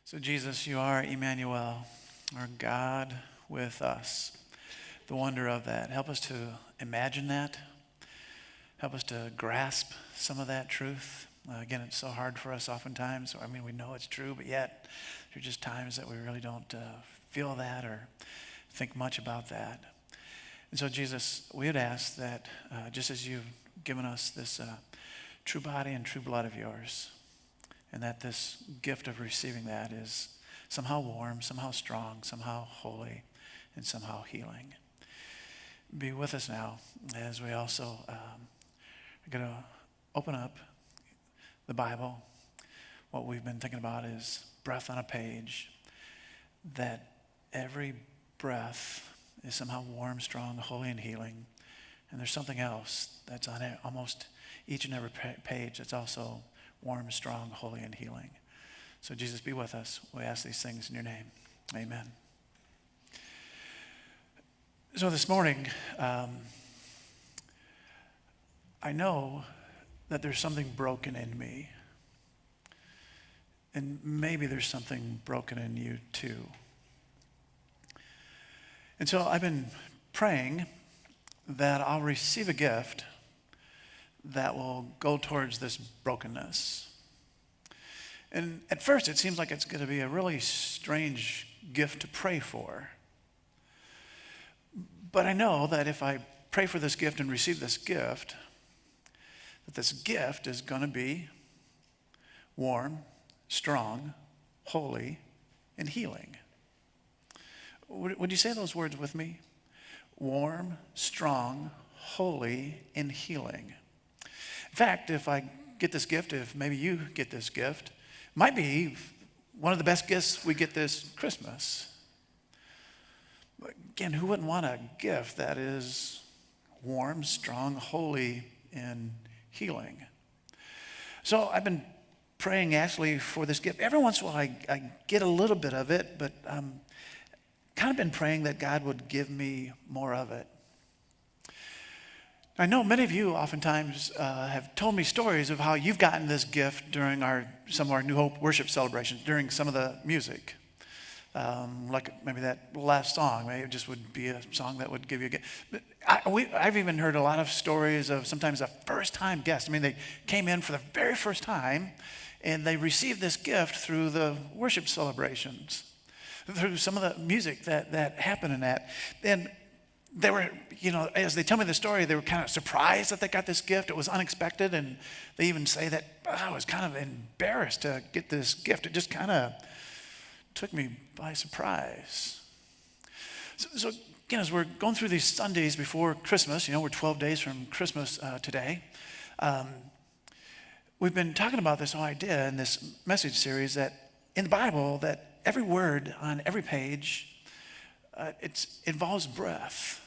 So Jesus, you are Emmanuel, our God with us. The wonder of that. Help us to imagine that. Help us to grasp some of that truth. Again, it's so hard for us oftentimes. I mean, we know it's true, but yet there are just times that we really don't feel that or think much about that. And so, Jesus, we would ask that just as you've given us this true body and true blood of yours, and that this gift of receiving that is somehow warm, somehow strong, somehow holy, and somehow healing. Be with us now as we also are going to open up the Bible. What we've been thinking about is breath on a page, that every breath is somehow warm, strong, holy, and healing. And there's something else that's on almost each and every page that's also warm, strong, holy, and healing. So Jesus, be with us. We ask these things in your name. Amen. So this morning, I know that there's something broken in me. And maybe there's something broken in you too. And so I've been praying that I'll receive a gift that will go towards this brokenness. And at first it seems like it's going to be a really strange gift to pray for. But I know that if I pray for this gift and receive this gift, that this gift is going to be warm, strong, holy, and healing. Would you say those words with me? Warm, strong, holy, and healing. In fact, if I get this gift, if maybe you get this gift, it might be one of the best gifts we get this Christmas. Again, who wouldn't want a gift that is warm, strong, holy, and healing? So I've been praying actually for this gift. Every once in a while I get a little bit of it, but kind of been praying that God would give me more of it. I know many of you oftentimes have told me stories of how you've gotten this gift during some of our New Hope worship celebrations, during some of the music. Like maybe that last song, maybe it just would be a song that would give you a gift. But I've even heard a lot of stories of sometimes a first-time guest. I mean, they came in for the very first time, and they received this gift through the worship celebrations, through some of the music that happened in that. And they were, as they tell me the story, they were kind of surprised that they got this gift. It was unexpected, and they even say that I was kind of embarrassed to get this gift. It just kind of took me by surprise. So again, as we're going through these Sundays before Christmas, we're 12 days from Christmas today. We've been talking about this whole idea in this message series that in the Bible, that every word on every page, it involves breath.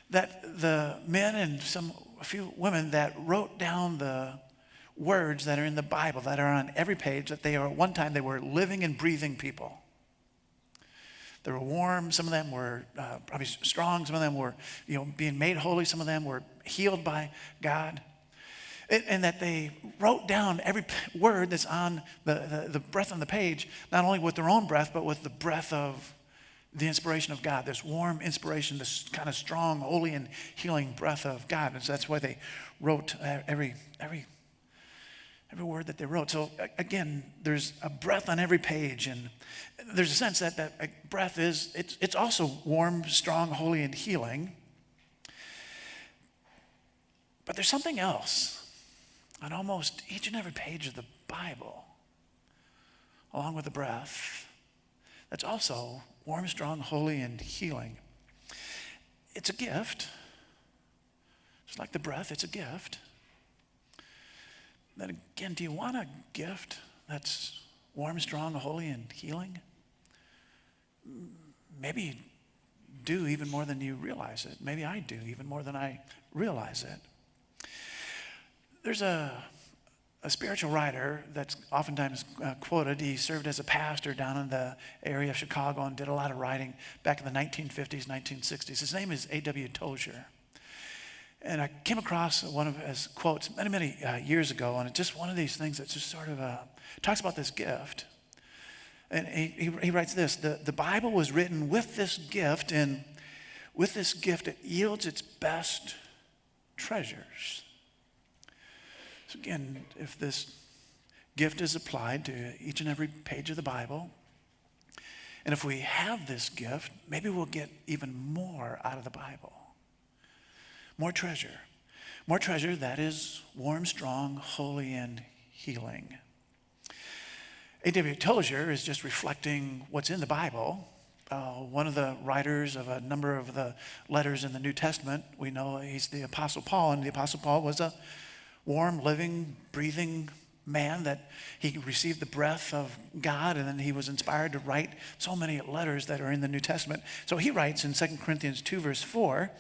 That the men and a few women that wrote down the words that are in the Bible, that are on every page, that they are at one time they were living and breathing people. They were warm. Some of them were probably strong. Some of them were, being made holy. Some of them were healed by God. And that they wrote down every word that's on the breath on the page, not only with their own breath, but with the breath of the inspiration of God, this warm inspiration, this kind of strong, holy, and healing breath of God. And so that's why they wrote every word that they wrote. So again, there's a breath on every page, and there's a sense that breath it's also warm, strong, holy, and healing. But there's something else on almost each and every page of the Bible, along with the breath, that's also warm, strong, holy, and healing. It's a gift. Just like the breath, it's a gift. Then again, do you want a gift that's warm, strong, holy, and healing? Maybe you do even more than you realize it. Maybe I do even more than I realize it. There's a spiritual writer that's oftentimes quoted. He served as a pastor down in the area of Chicago and did a lot of writing back in the 1950s, 1960s. His name is A.W. Tozer. And I came across one of his quotes many years ago, and it's just one of these things that just sort of talks about this gift And he writes this, the Bible was written with this gift, and with this gift it yields its best treasures. So again, if this gift is applied to each and every page of the Bible, and if we have this gift, maybe we'll get even more out of the Bible. More treasure. More treasure that is warm, strong, holy, and healing. A.W. Tozer is just reflecting what's in the Bible. One of the writers of a number of the letters in the New Testament, we know he's the Apostle Paul, and the Apostle Paul was a warm, living, breathing man that he received the breath of God, and then he was inspired to write so many letters that are in the New Testament. So he writes in 2 Corinthians 2 verse 4,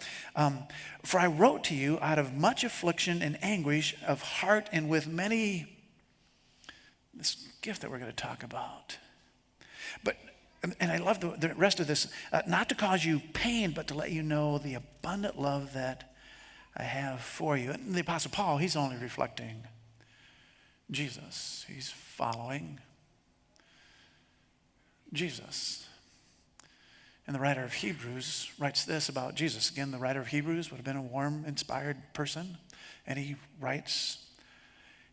for I wrote to you out of much affliction and anguish of heart and with many, this gift that we're going to talk about. But, and I love the rest of this, not to cause you pain, but to let you know the abundant love that I have for you. And the Apostle Paul, he's only reflecting Jesus. He's following Jesus. And the writer of Hebrews writes this about Jesus. Again, the writer of Hebrews would have been a warm, inspired person. And he writes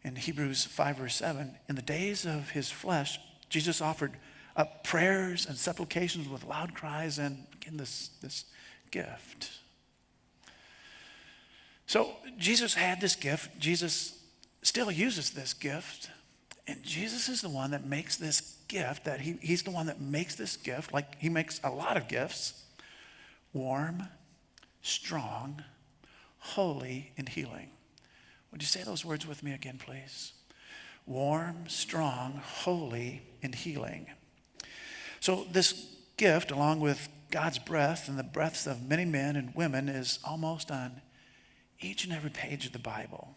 in Hebrews 5 verse 7, in the days of his flesh, Jesus offered up prayers and supplications with loud cries, and again, this gift. So Jesus had this gift. Jesus still uses this gift. And Jesus is the one that makes this gift, that he's the one that makes this gift, like he makes a lot of gifts, warm, strong, holy, and healing. Would you say those words with me again, please? Warm, strong, holy, and healing. So this gift, along with God's breath and the breaths of many men and women, is almost on each and every page of the Bible.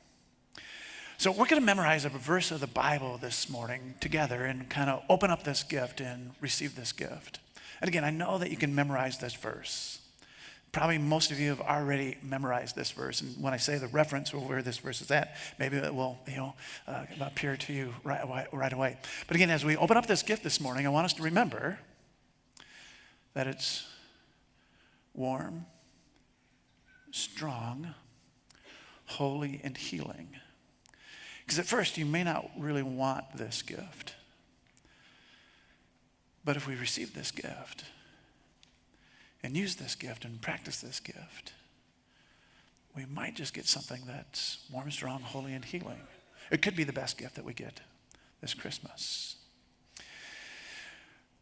So we're going to memorize a verse of the Bible this morning together and kind of open up this gift and receive this gift. And again, I know that you can memorize this verse. Probably most of you have already memorized this verse. And when I say the reference or where this verse is at, maybe it will appear to you right away. But again, as we open up this gift this morning, I want us to remember that it's warm, strong, holy, and healing. Because at first, you may not really want this gift. But if we receive this gift and use this gift and practice this gift, we might just get something that's warm, strong, holy, and healing. It could be the best gift that we get this Christmas.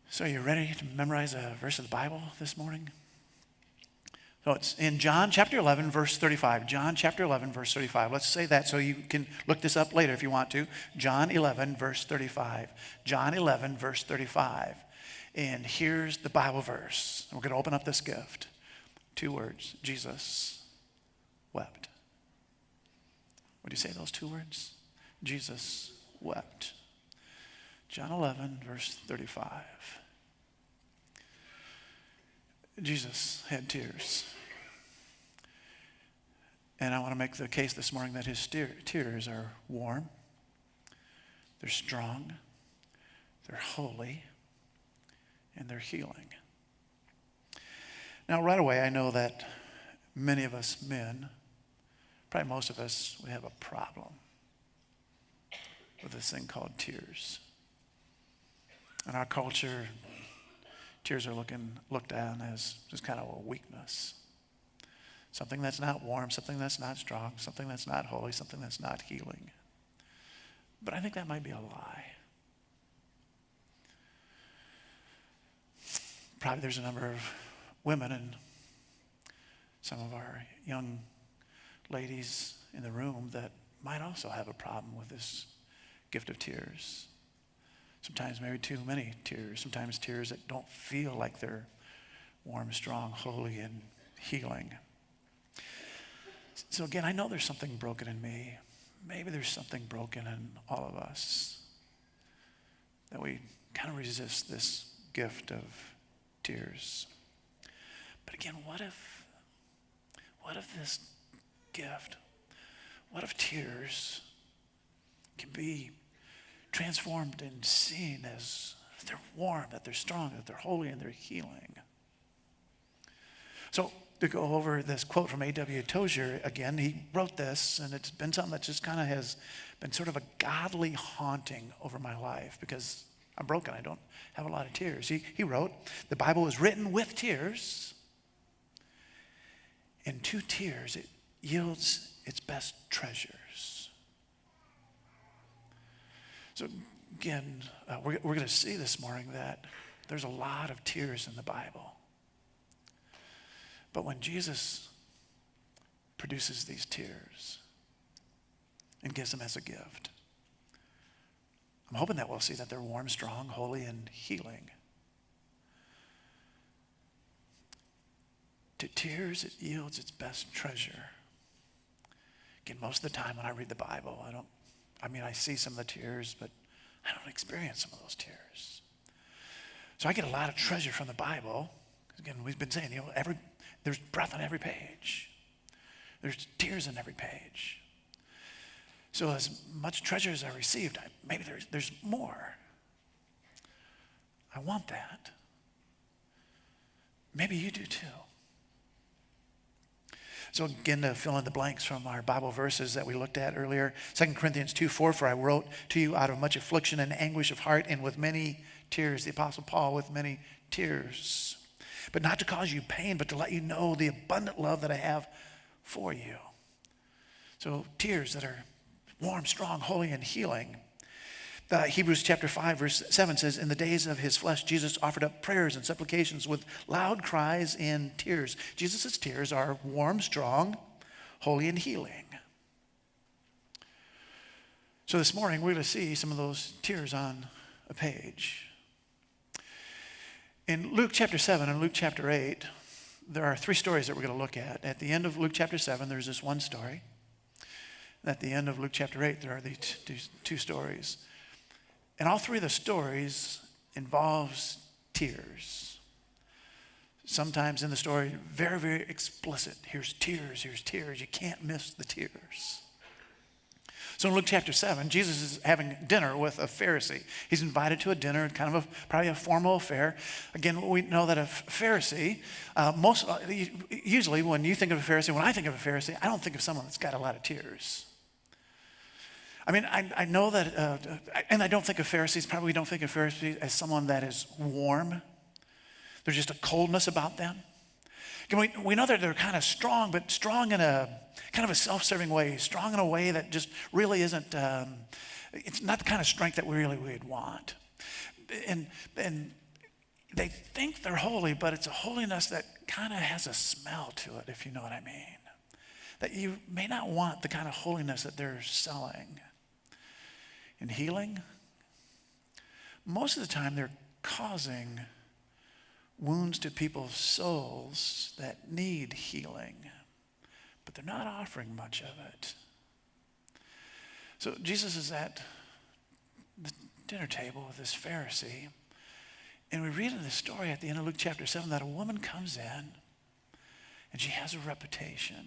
So are you ready to memorize a verse of the Bible this morning? So it's in John chapter 11, verse 35. John chapter 11, verse 35. Let's say that so you can look this up later if you want to. John 11, verse 35. John 11, verse 35. And here's the Bible verse. We're going to open up this gift. 2 words. Jesus wept. Would you say those 2 words? Jesus wept. John 11, verse 35. Jesus had tears. And I want to make the case this morning that his tears are warm, they're strong, they're holy, and they're healing. Now, right away, I know that many of us men, probably most of us, we have a problem with this thing called tears. In our culture, tears are looked at as just kind of a weakness. Something that's not warm, something that's not strong, something that's not holy, something that's not healing. But I think that might be a lie. Probably there's a number of women and some of our young ladies in the room that might also have a problem with this gift of tears. Sometimes maybe too many tears. Sometimes tears that don't feel like they're warm, strong, holy, and healing. So again, I know there's something broken in me. Maybe there's something broken in all of us. That we kind of resist this gift of tears. But again, what if this gift, what if tears can be transformed and seen as they're warm, that they're strong, that they're holy, and they're healing. So to go over this quote from A.W. Tozier again, he wrote this, and it's been something that just kind of has been sort of a godly haunting over my life because I'm broken. I don't have a lot of tears. He wrote, the Bible was written with tears, and to tears it yields its best treasures. So again, we're going to see this morning that there's a lot of tears in the Bible. But when Jesus produces these tears and gives them as a gift, I'm hoping that we'll see that they're warm, strong, holy, and healing. To tears, it yields its best treasure. Again, most of the time when I read the Bible, I see some of the tears, but I don't experience some of those tears. So I get a lot of treasure from the Bible. Again, we've been saying, there's breath on every page. There's tears on every page. So as much treasure as I received, maybe there's more. I want that. Maybe you do too. So again, to fill in the blanks from our Bible verses that we looked at earlier, 2 Corinthians 2:4, for I wrote to you out of much affliction and anguish of heart and with many tears, the Apostle Paul with many tears. But not to cause you pain, but to let you know the abundant love that I have for you. So tears that are warm, strong, holy, and healing. Hebrews chapter 5, verse 7 says, in the days of his flesh, Jesus offered up prayers and supplications with loud cries and tears. Jesus' tears are warm, strong, holy, and healing. So this morning, we're going to see some of those tears on a page. In Luke chapter 7 and Luke chapter 8, there are three stories that we're going to look at. At the end of Luke chapter 7, there's this one story. At the end of Luke chapter 8, there are these two stories. And all three of the stories involves tears. Sometimes in the story, very, very explicit. Here's tears, here's tears. You can't miss the tears. So in Luke chapter 7, Jesus is having dinner with a Pharisee. He's invited to a dinner, kind of probably a formal affair. Again, we know that a Pharisee, usually when you think of a Pharisee, when I think of a Pharisee, I don't think of someone that's got a lot of tears. I know that, and I don't think of Pharisees, probably don't think of Pharisees as someone that is warm. There's just a coldness about them. We know that they're kind of strong, but strong in a kind of a self-serving way, strong in a way that just really isn't, it's not the kind of strength that we'd want. And they think they're holy, but it's a holiness that kind of has a smell to it, if you know what I mean. That you may not want the kind of holiness that they're selling. In healing, most of the time they're causing wounds to people's souls that need healing, but they're not offering much of it. So Jesus is at the dinner table with this Pharisee, and we read in the story at the end of Luke chapter 7 that a woman comes in and she has a reputation.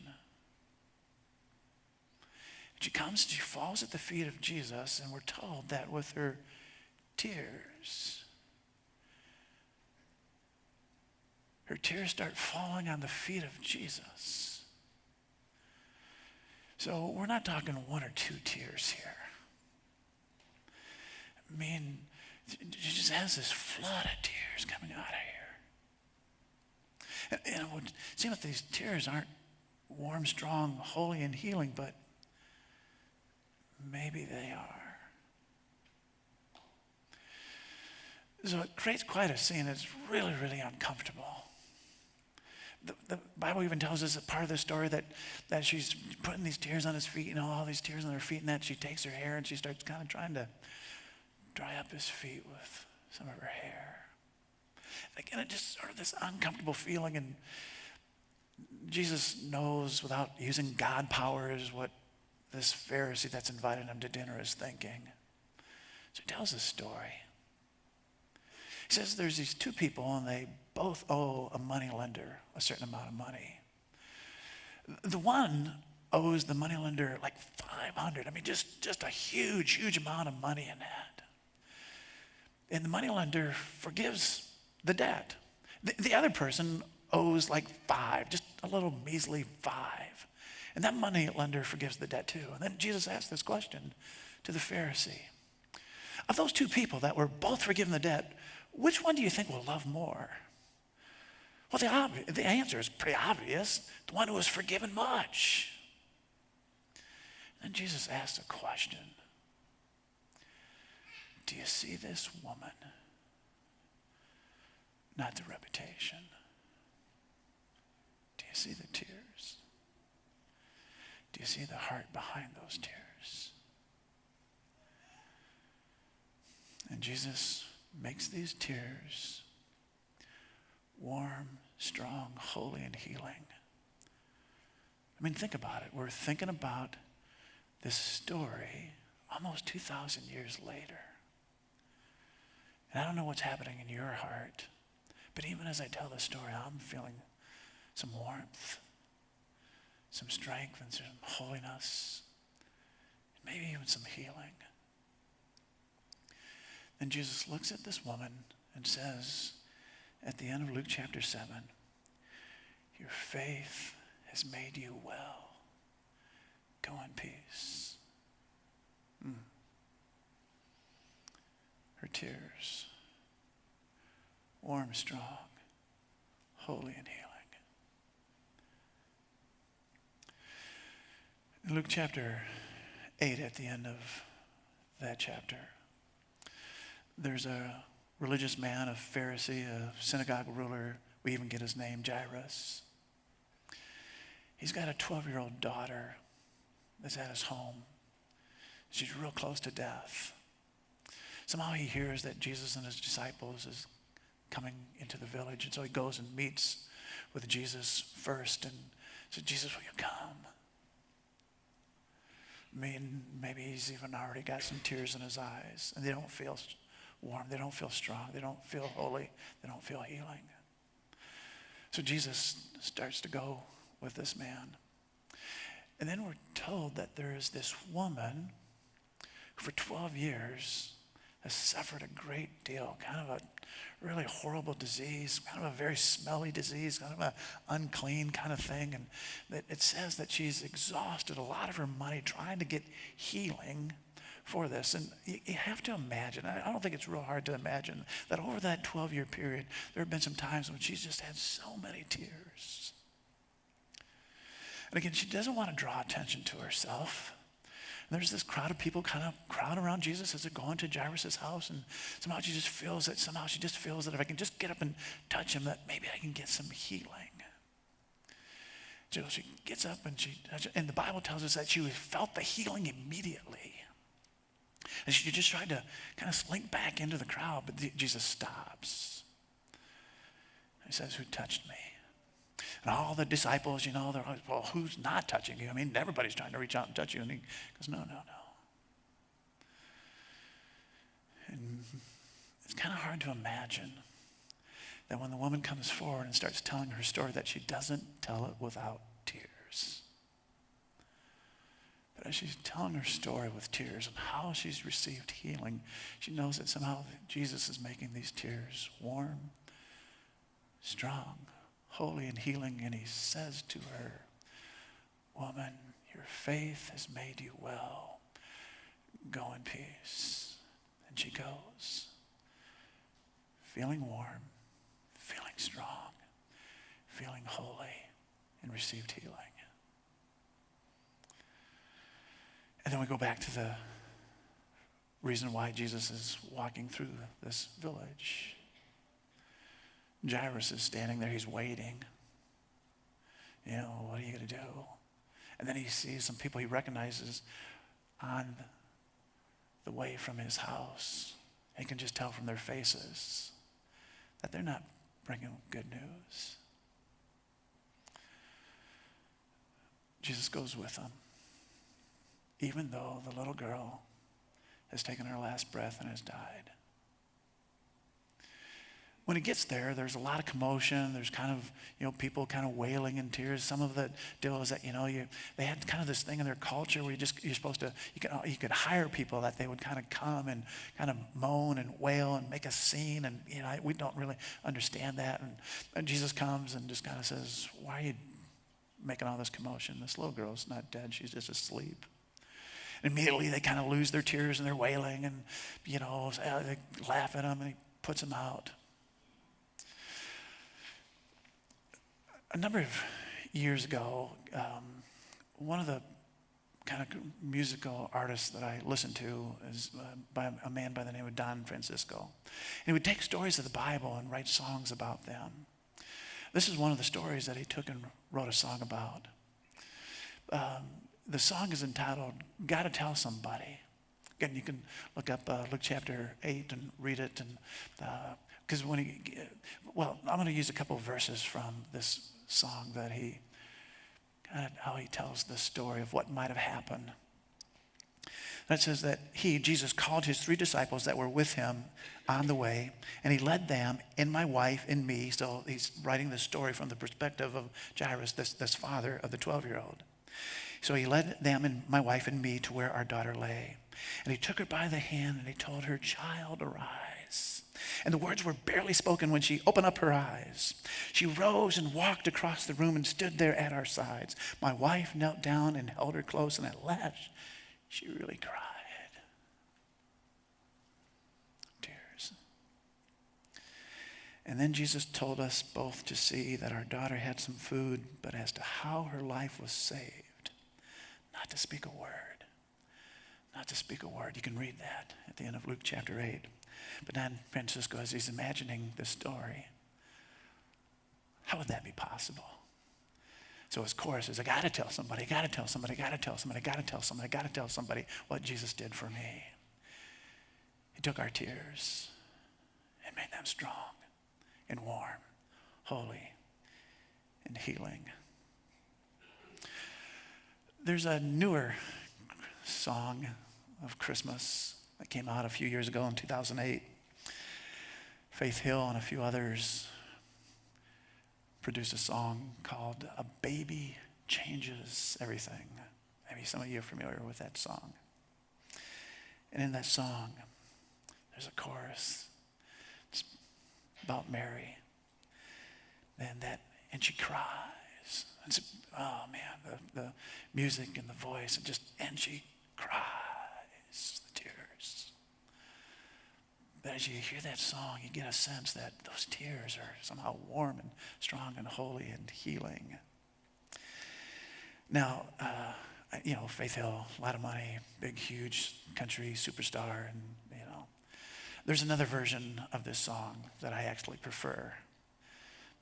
She comes and she falls at the feet of Jesus, and we're told that with her tears start falling on the feet of Jesus. So we're not talking one or two tears here. She just has this flood of tears coming out of here. And it would seem that these tears aren't warm, strong, holy, and healing, but maybe they are. So it creates quite a scene. It's really, really uncomfortable. The Bible even tells us a part of the story that she's putting these tears on his feet, all these tears on her feet, and that she takes her hair and she starts kind of trying to dry up his feet with some of her hair. And again, it just sort of this uncomfortable feeling, and Jesus knows without using God powers what this Pharisee that's invited him to dinner is thinking. So he tells this story. He says there's these two people and they both owe a moneylender a certain amount of money. The one owes the moneylender like $500. Just a huge, huge amount of money in that. And the moneylender forgives the debt. The other person owes like 5, just a little measly 5. And that moneylender forgives the debt too. And then Jesus asked this question to the Pharisee. Of those two people that were both forgiven the debt, which one do you think will love more? Well, the answer is pretty obvious. The one who was forgiven much. And Jesus asked a question. Do you see this woman? Not the reputation. Do you see the tears? Do you see the heart behind those tears? And Jesus makes these tears warm, strong, holy, and healing. I mean, think about it. We're thinking about this story almost 2,000 years later. And I don't know what's happening in your heart, but even as I tell the story, I'm feeling some warmth, some strength, and some holiness, maybe even some healing. Then Jesus looks at this woman and says, at the end of Luke chapter 7, your faith has made you well. Go in peace. Her tears, warm, strong, holy, and healing. In Luke chapter 8, at the end of that chapter, there's a religious man, a Pharisee, a synagogue ruler. We even get his name, Jairus. He's got a 12-year-old daughter that's at his home. She's real close to death. Somehow he hears that Jesus and his disciples is coming into the village, and so he goes and meets with Jesus first and says, Jesus, will you come? I mean, maybe he's even already got some tears in his eyes, and they don't feel warm, they don't feel strong, they don't feel holy, they don't feel healing. So Jesus starts to go with this man. And then we're told that there is this woman who for 12 years has suffered a great deal, kind of a really horrible disease, kind of a very smelly disease, kind of an unclean kind of thing. And that it says that she's exhausted a lot of her money trying to get healing for this. And you have to imagine, I don't think it's real hard to imagine, that over that 12-year period, there have been some times when she's just had so many tears. And again, she doesn't want to draw attention to herself. And there's this crowd of people kind of crowd around Jesus as they're going to Jairus' house, and somehow she just feels that if I can just get up and touch him, that maybe I can get some healing. So she gets up and the Bible tells us that she felt the healing immediately. And she just tried to kind of slink back into the crowd, but Jesus stops. He says, who touched me? And all the disciples, they're like, well, who's not touching you? I mean, everybody's trying to reach out and touch you. And he goes, no. And it's kind of hard to imagine that when the woman comes forward and starts telling her story, that she doesn't tell it without tears. But as she's telling her story with tears and how she's received healing, she knows that somehow Jesus is making these tears warm, strong, holy, and healing. And he says to her, woman, your faith has made you well. Go in peace. And she goes, feeling warm, feeling strong, feeling holy, and received healing. And then we go back to the reason why Jesus is walking through this village. Jairus is standing there, he's waiting. What are you going to do? And then he sees some people he recognizes on the way from his house. He can just tell from their faces that they're not bringing good news. Jesus goes with them, even though the little girl has taken her last breath and has died. when he gets there, there's a lot of commotion. There's kind of, people kind of wailing in tears. Some of the deal is that, they had kind of this thing in their culture where you're supposed to, you could hire people that they would kind of come and kind of moan and wail and make a scene. And, we don't really understand that. And Jesus comes and just kind of says, why are you making all this commotion? This little girl's not dead. She's just asleep. And immediately they kind of lose their tears and they're wailing and, they laugh at him and he puts them out. A number of years ago, one of the kind of musical artists that I listened to is by a man by the name of Don Francisco. And he would take stories of the Bible and write songs about them. This is one of the stories that he took and wrote a song about. The song is entitled, Gotta Tell Somebody. Again, you can look up Luke chapter 8 and read it. And because I'm going to use a couple of verses from this song that how he tells the story of what might have happened. And it says that Jesus, called his 3 disciples that were with him on the way, and he led them and my wife and me. So he's writing this story from the perspective of Jairus, this father of the 12-year-old. So he led them and my wife and me to where our daughter lay. And he took her by the hand and he told her, "Child, arise." And the words were barely spoken when she opened up her eyes. She rose and walked across the room and stood there at our sides. My wife knelt down and held her close, and at last she really cried. Tears. And then Jesus told us both to see that our daughter had some food, but as to how her life was saved, not to speak a word. Not to speak a word. You can read that at the end of Luke chapter 8. But Don Francisco, as he's imagining this story, how would that be possible? So his chorus is, I gotta tell somebody, gotta tell somebody, gotta tell somebody, gotta tell somebody, gotta tell somebody what Jesus did for me. He took our tears and made them strong and warm, holy, and healing. There's a newer song of Christmas that came out a few years ago in 2008. Faith Hill and a few others produced a song called A Baby Changes Everything. Maybe some of you are familiar with that song. And in that song, there's a chorus. It's about Mary. And she cries. It's, oh man, the music and the voice, and she cries the tears. But as you hear that song, you get a sense that those tears are somehow warm and strong and holy and healing. Now, Faith Hill, a lot of money, big, huge country superstar, and there's another version of this song that I actually prefer.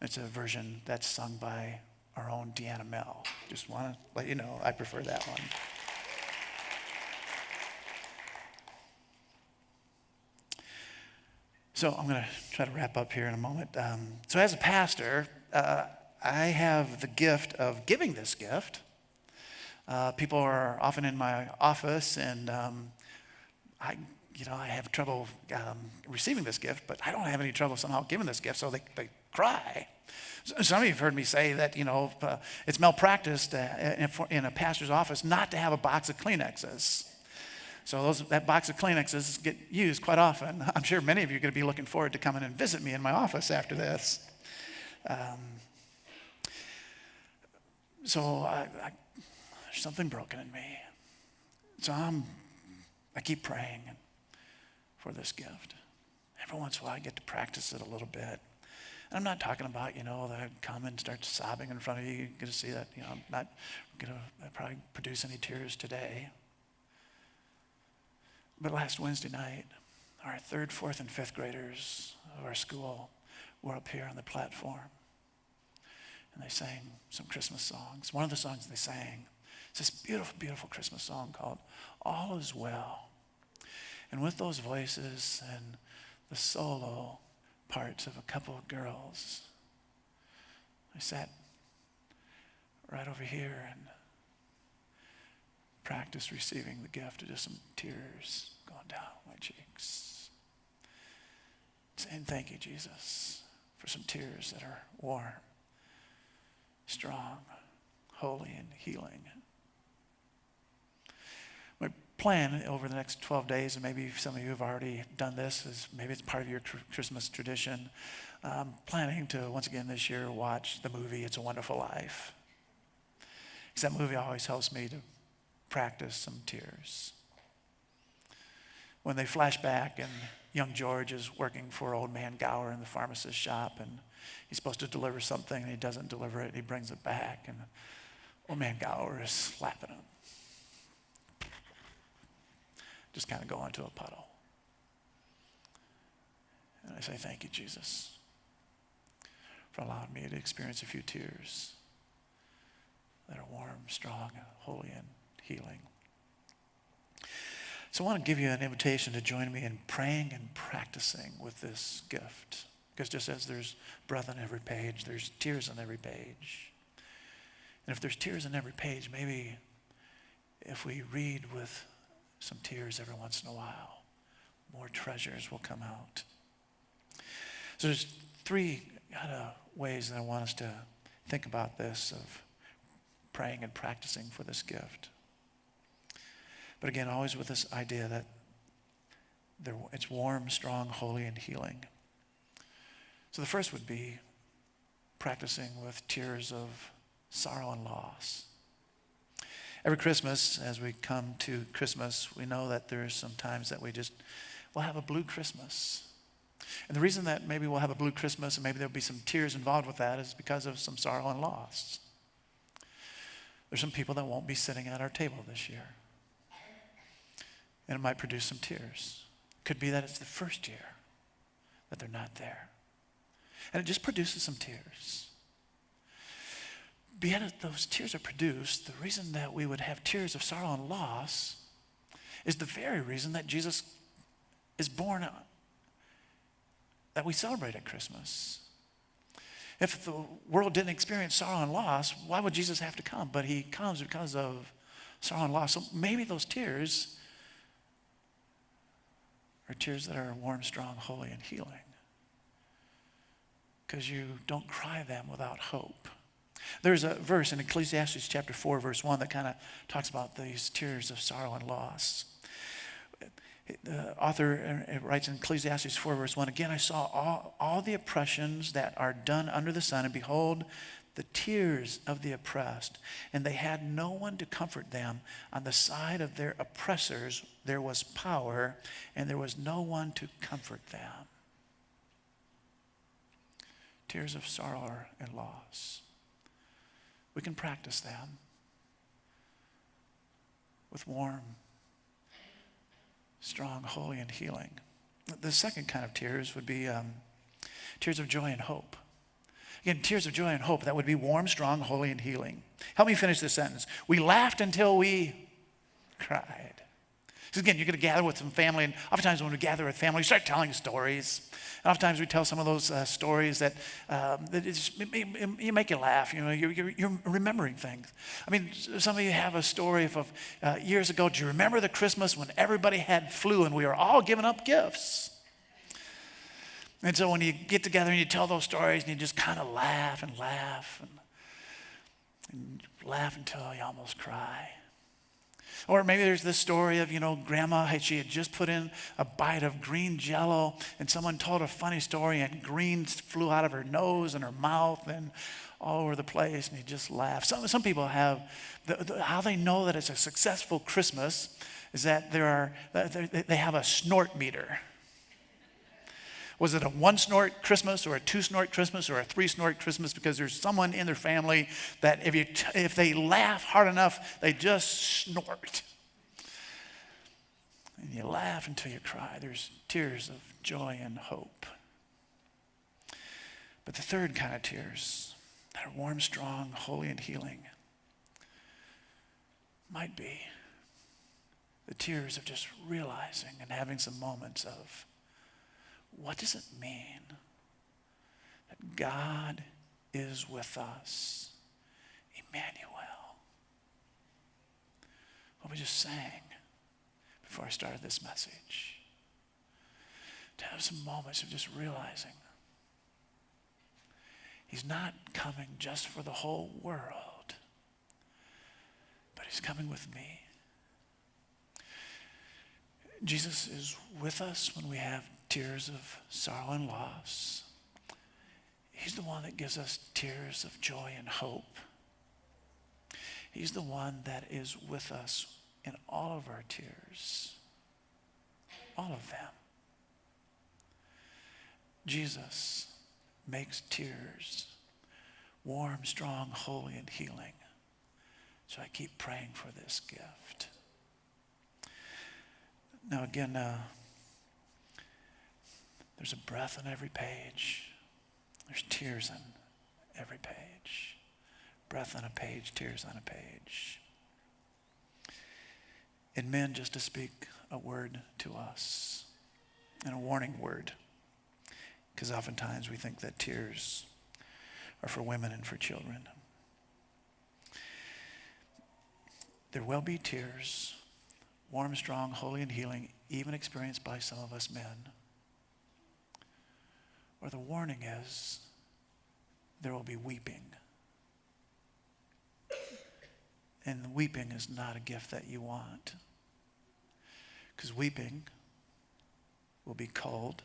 It's a version that's sung by our own Deanna Mel. Just want to let you know, I prefer that one. So I'm going to try to wrap up here in a moment. So as a pastor, I have the gift of giving this gift. People are often in my office, and I have trouble receiving this gift, but I don't have any trouble somehow giving this gift, so they cry. Some of you have heard me say that, it's malpractice in a pastor's office not to have a box of Kleenexes. So that box of Kleenexes get used quite often. I'm sure many of you are going to be looking forward to coming and visit me in my office after this. There's something broken in me. So I keep praying for this gift. Every once in a while I get to practice it a little bit. And I'm not talking about, that I come and start sobbing in front of you. You get to see that, I'm not going to probably produce any tears today. But last Wednesday night, our 3rd, 4th, and 5th graders of our school were up here on the platform. And they sang some Christmas songs. One of the songs they sang is this beautiful, beautiful Christmas song called All Is Well. And with those voices and the solo parts of a couple of girls, I sat right over here and practiced receiving the gift of just some tears going down my cheeks. saying thank you, Jesus, for some tears that are warm, strong, holy, and healing. My plan over the next 12 days, and maybe some of you have already done this, is maybe it's part of your Christmas tradition, planning to, once again this year, watch the movie It's a Wonderful Life. Because that movie always helps me to practice some tears. When they flash back and young George is working for old man Gower in the pharmacist's shop, and he's supposed to deliver something and he doesn't deliver it, and he brings it back, and old man Gower is slapping him. Just kind of go into a puddle. And I say, thank you, Jesus, for allowing me to experience a few tears that are warm, strong, holy, and healing. So I want to give you an invitation to join me in praying and practicing with this gift. Because just as there's breath on every page, there's tears on every page. And if there's tears on every page, maybe if we read with some tears every once in a while, more treasures will come out. So there's three kind of ways that I want us to think about this, of praying and practicing for this gift. But again, always with this idea that it's warm, strong, holy, and healing. So the first would be practicing with tears of sorrow and loss. Every Christmas, as we come to Christmas, we know that there's some times that we'll have a blue Christmas. And the reason that maybe we'll have a blue Christmas and maybe there'll be some tears involved with that is because of some sorrow and loss. There's some people that won't be sitting at our table this year. And it might produce some tears. Could be that it's the first year that they're not there. And it just produces some tears. But yet those tears are produced, the reason that we would have tears of sorrow and loss is the very reason that Jesus is born, that we celebrate at Christmas. If the world didn't experience sorrow and loss, why would Jesus have to come? But he comes because of sorrow and loss. So maybe those tears are tears that are warm, strong, holy, and healing. Because you don't cry them without hope. There's a verse in Ecclesiastes chapter 4, verse 1 that kind of talks about these tears of sorrow and loss. The author writes in Ecclesiastes 4, verse 1, again, I saw all the oppressions that are done under the sun, and behold, the tears of the oppressed, and they had no one to comfort them. On the side of their oppressors there was power, and there was no one to comfort them. Tears of sorrow and loss. We can practice them with warm, strong, holy, and healing. The second kind of tears would be tears of joy and hope. Again, tears of joy and hope. That would be warm, strong, holy, and healing. Help me finish this sentence. We laughed until we cried. So again, you're going to gather with some family, and oftentimes when we gather with family, we start telling stories. And oftentimes we tell some of those stories that you make you laugh. You know, you're remembering things. I mean, some of you have a story of years ago. Do you remember the Christmas when everybody had flu and we were all giving up gifts? And so when you get together and you tell those stories and you just kind of laugh and laugh and laugh until you almost cry. Or maybe there's this story of, Grandma, she had just put in a bite of green Jell-O and someone told a funny story and green flew out of her nose and her mouth and all over the place, and you just laugh. Some people have, how they know that it's a successful Christmas is that they have a snort meter. Was it a 1-snort Christmas or a 2-snort Christmas or a 3-snort Christmas? Because there's someone in their family that if they laugh hard enough, they just snort. And you laugh until you cry. There's tears of joy and hope. But the third kind of tears that are warm, strong, holy, and healing might be the tears of just realizing and having some moments of, what does it mean that God is with us? Emmanuel. What we just sang before I started this message. to have some moments of just realizing he's not coming just for the whole world, but he's coming with me. Jesus is with us when we have tears of sorrow and loss. He's the one that gives us tears of joy and hope. He's the one that is with us in all of our tears, all of them. Jesus makes tears warm, strong, holy, and healing. So I keep praying for this gift. Now again, there's a breath on every page. There's tears on every page. Breath on a page, tears on a page. And men, just to speak a word to us, and a warning word, because oftentimes we think that tears are for women and for children. There will be tears, warm, strong, holy, and healing, even experienced by some of us men. Or the warning is, there will be weeping. And weeping is not a gift that you want. Because weeping will be cold.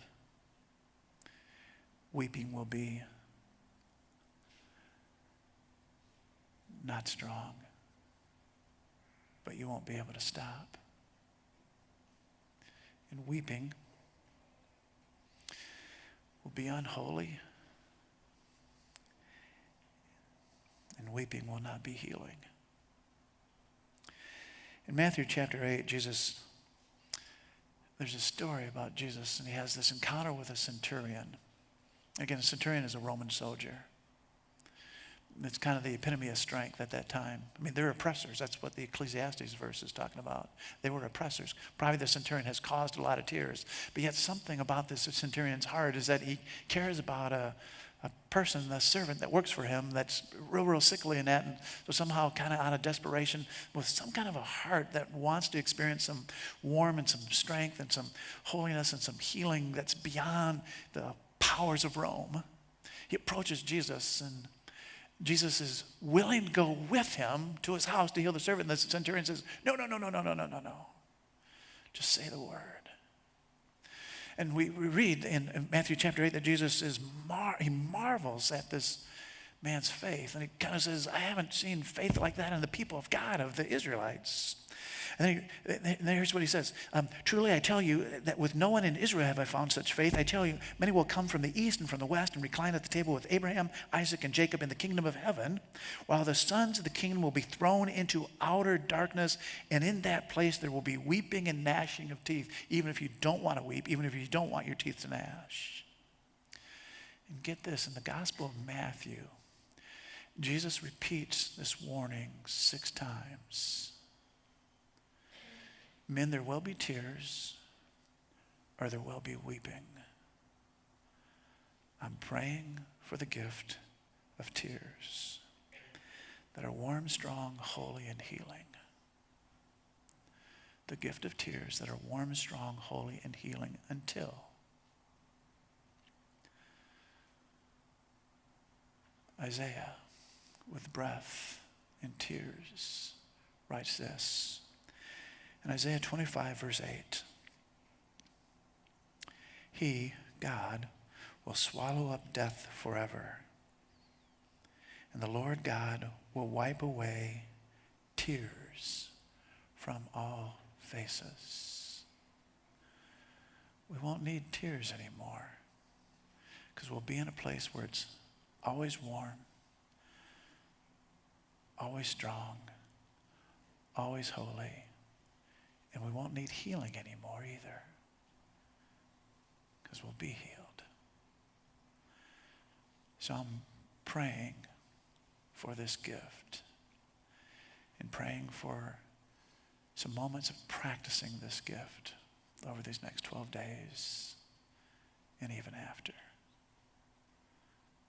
Weeping will be not strong. But you won't be able to stop. And weeping will be unholy. And weeping will not be healing. In Matthew chapter 8, there's a story about Jesus, and he has this encounter with a centurion. Again, a centurion is a Roman soldier. It's kind of the epitome of strength at that time. I mean, they're oppressors. That's what the Ecclesiastes verse is talking about. They were oppressors. Probably the centurion has caused a lot of tears. But yet something about this centurion's heart is that he cares about a person, a servant that works for him that's real sickly and that. And so somehow kind of out of desperation with some kind of a heart that wants to experience some warmth and some strength and some holiness and some healing that's beyond the powers of Rome. He approaches Jesus, and Jesus is willing to go with him to his house to heal the servant. And the centurion says, no. Just say the word. And we read in Matthew chapter 8 that Jesus he marvels at this man's faith. And he kind of says, I haven't seen faith like that in the people of God, of the Israelites. And then here's what he says. Truly I tell you that with no one in Israel have I found such faith. I tell you, many will come from the east and from the west and recline at the table with Abraham, Isaac, and Jacob in the kingdom of heaven, while the sons of the kingdom will be thrown into outer darkness, and in that place there will be weeping and gnashing of teeth, even if you don't want to weep, even if you don't want your teeth to gnash. And get this, in the Gospel of Matthew, Jesus repeats this warning 6 times. Men, there will be tears, or there will be weeping. I'm praying for the gift of tears that are warm, strong, holy, and healing. The gift of tears that are warm, strong, holy, and healing until Isaiah, with breath and tears, writes this. In Isaiah 25, verse 8, He, God, will swallow up death forever, and the Lord God will wipe away tears from all faces. We won't need tears anymore, because we'll be in a place where it's always warm, always strong, always holy. And we won't need healing anymore either, because we'll be healed. So I'm praying for this gift and praying for some moments of practicing this gift over these next 12 days and even after.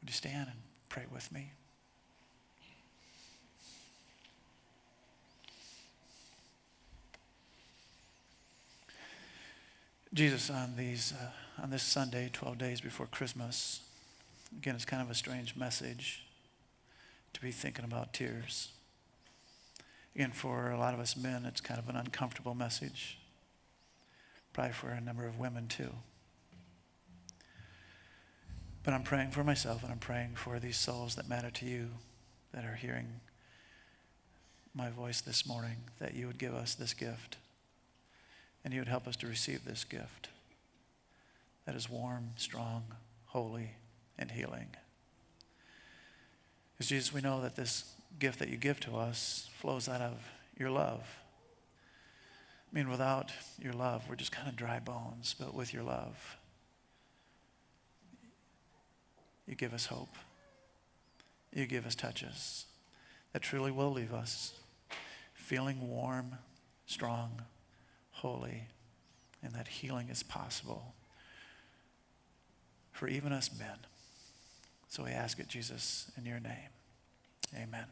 Would you stand and pray with me? Jesus, on these on this Sunday, 12 days before Christmas. Again, it's kind of a strange message to be thinking about tears. Again, for a lot of us men, it's kind of an uncomfortable message. Probably for a number of women too. But I'm praying for myself, and I'm praying for these souls that matter to you, that are hearing my voice this morning, that you would give us this gift, and you would help us to receive this gift that is warm, strong, holy, and healing. Because Jesus, we know that this gift that you give to us flows out of your love. I mean, without your love, we're just kind of dry bones, but with your love, you give us hope. You give us touches that truly will leave us feeling warm, strong, holy, and that healing is possible for even us men. So we ask it, Jesus, in your name. Amen.